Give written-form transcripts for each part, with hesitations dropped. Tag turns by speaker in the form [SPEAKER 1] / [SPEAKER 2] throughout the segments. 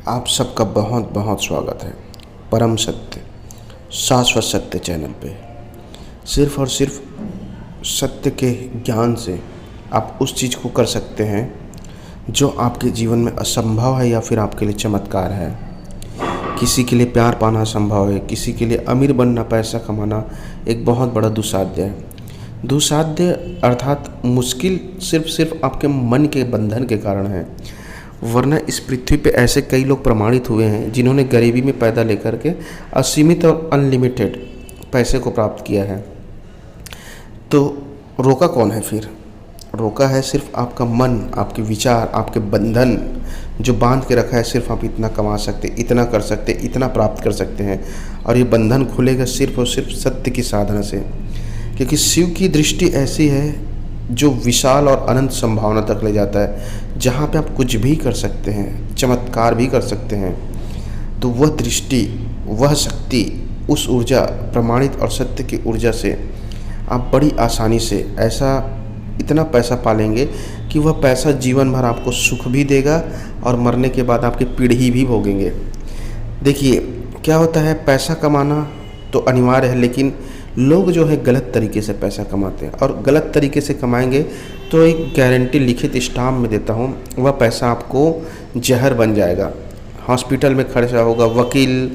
[SPEAKER 1] आप सबका बहुत बहुत स्वागत है परम सत्य शाश्वत सत्य चैनल पे। सिर्फ़ और सिर्फ सत्य के ज्ञान से आप उस चीज़ को कर सकते हैं जो आपके जीवन में असंभव है या फिर आपके लिए चमत्कार है। किसी के लिए प्यार पाना संभव है, किसी के लिए अमीर बनना, पैसा कमाना एक बहुत बड़ा दुस्साध्य है। दुस्साध्य अर्थात मुश्किल सिर्फ आपके मन के बंधन के कारण है, वरना इस पृथ्वी पे ऐसे कई लोग प्रमाणित हुए हैं जिन्होंने गरीबी में पैदा लेकर के असीमित और अनलिमिटेड पैसे को प्राप्त किया है। तो रोका कौन है फिर? रोका है सिर्फ आपका मन, आपके विचार, आपके बंधन जो बांध के रखा है। सिर्फ आप इतना कमा सकते, इतना कर सकते, इतना प्राप्त कर सकते हैं, और ये बंधन खुलेगा सिर्फ और सिर्फ सत्य की साधना से। क्योंकि शिव की दृष्टि ऐसी है जो विशाल और अनंत संभावना तक ले जाता है, जहाँ पे आप कुछ भी कर सकते हैं, चमत्कार भी कर सकते हैं। तो वह दृष्टि, वह शक्ति, उस ऊर्जा, प्रमाणित और सत्य की ऊर्जा से आप बड़ी आसानी से ऐसा इतना पैसा पालेंगे कि वह पैसा जीवन भर आपको सुख भी देगा और मरने के बाद आपकी पीढ़ी भी भोगेंगे। देखिए क्या होता है, पैसा कमाना तो अनिवार्य है, लेकिन लोग जो है गलत तरीके से पैसा कमाते हैं, और गलत तरीके से कमाएंगे तो एक गारंटी लिखित स्टाम्प में देता हूँ, वह पैसा आपको जहर बन जाएगा। हॉस्पिटल में खर्चा होगा, वकील,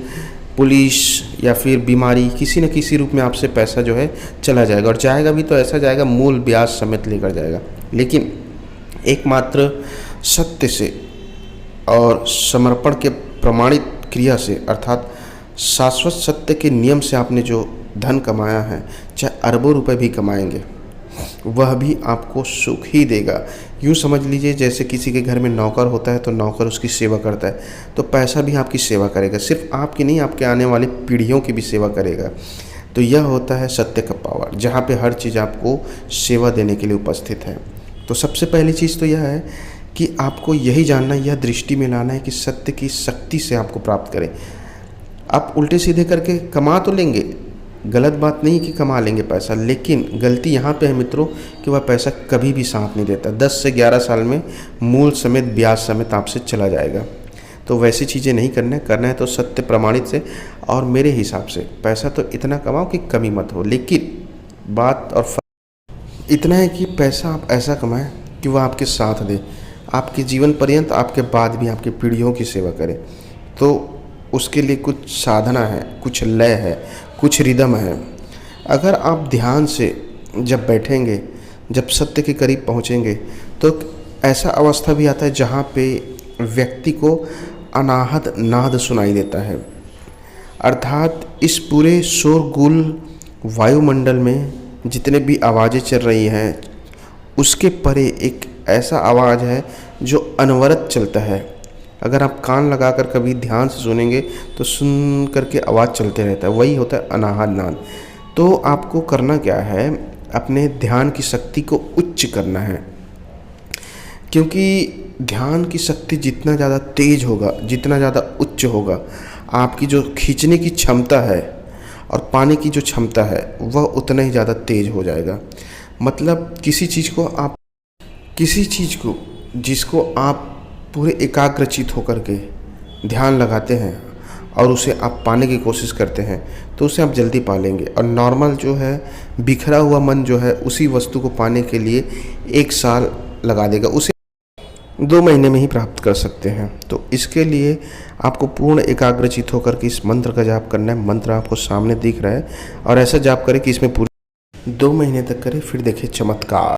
[SPEAKER 1] पुलिस या फिर बीमारी, किसी न किसी रूप में आपसे पैसा जो है चला जाएगा, और जाएगा भी तो ऐसा जाएगा मूल ब्याज समेत लेकर जाएगा। लेकिन एकमात्र सत्य से और समर्पण के प्रमाणित क्रिया से, अर्थात शाश्वत सत्य के नियम से आपने जो धन कमाया है, चाहे अरबों रुपए भी कमाएंगे, वह भी आपको सुख ही देगा। यूँ समझ लीजिए जैसे किसी के घर में नौकर होता है तो नौकर उसकी सेवा करता है, तो पैसा भी आपकी सेवा करेगा, सिर्फ आपकी नहीं, आपके आने वाली पीढ़ियों की भी सेवा करेगा। तो यह होता है सत्य का पावर, जहाँ पे हर चीज़ आपको सेवा देने के लिए उपस्थित है। तो सबसे पहली चीज़ तो यह है कि आपको यही जानना, यह दृष्टि में लाना है कि सत्य की शक्ति से आपको प्राप्त करें। आप उल्टे सीधे करके कमा तो लेंगे, गलत बात नहीं कि कमा लेंगे पैसा, लेकिन गलती यहाँ पे है मित्रों कि वह पैसा कभी भी साथ नहीं देता। 10 से 11 साल में मूल समेत ब्याज समेत आपसे चला जाएगा। तो वैसी चीज़ें नहीं करना है तो सत्य प्रमाणित से, और मेरे हिसाब से पैसा तो इतना कमाओ कि कमी मत हो, लेकिन बात और इतना है कि पैसा आप ऐसा कमाएं कि वह आपके साथ दे, आपके जीवन पर्यंत, आपके बाद भी आपकी पीढ़ियों की सेवा करे। तो उसके लिए कुछ साधना है, कुछ लय है, कुछ रिदम है। अगर आप ध्यान से जब बैठेंगे, जब सत्य के करीब पहुंचेंगे, तो ऐसा अवस्था भी आता है जहां पे व्यक्ति को अनाहत नाद सुनाई देता है। अर्थात इस पूरे शोरगुल वायुमंडल में जितने भी आवाज़ें चल रही हैं, उसके परे एक ऐसा आवाज़ है जो अनवरत चलता है। अगर आप कान लगाकर कभी ध्यान से सुनेंगे तो सुन करके आवाज़ चलते रहता है, वही होता है अनाहत नाद। तो आपको करना क्या है, अपने ध्यान की शक्ति को उच्च करना है, क्योंकि ध्यान की शक्ति जितना ज़्यादा तेज होगा, जितना ज़्यादा उच्च होगा, आपकी जो खींचने की क्षमता है और पाने की जो क्षमता है वह उतना ही ज़्यादा तेज हो जाएगा। मतलब किसी चीज़ को जिसको आप पूरे एकाग्रचित होकर के ध्यान लगाते हैं और उसे आप पाने की कोशिश करते हैं, तो उसे आप जल्दी पा लेंगे। और नॉर्मल जो है बिखरा हुआ मन जो है उसी वस्तु को पाने के लिए 1 साल लगा देगा, उसे 2 महीने में ही प्राप्त कर सकते हैं। तो इसके लिए आपको पूर्ण एकाग्रचित होकर के इस मंत्र का जाप करना है। मंत्र आपको सामने दिख रहा है, और ऐसा जाप करें कि इसमें पूरे 2 महीने तक करें, फिर देखिए चमत्कार।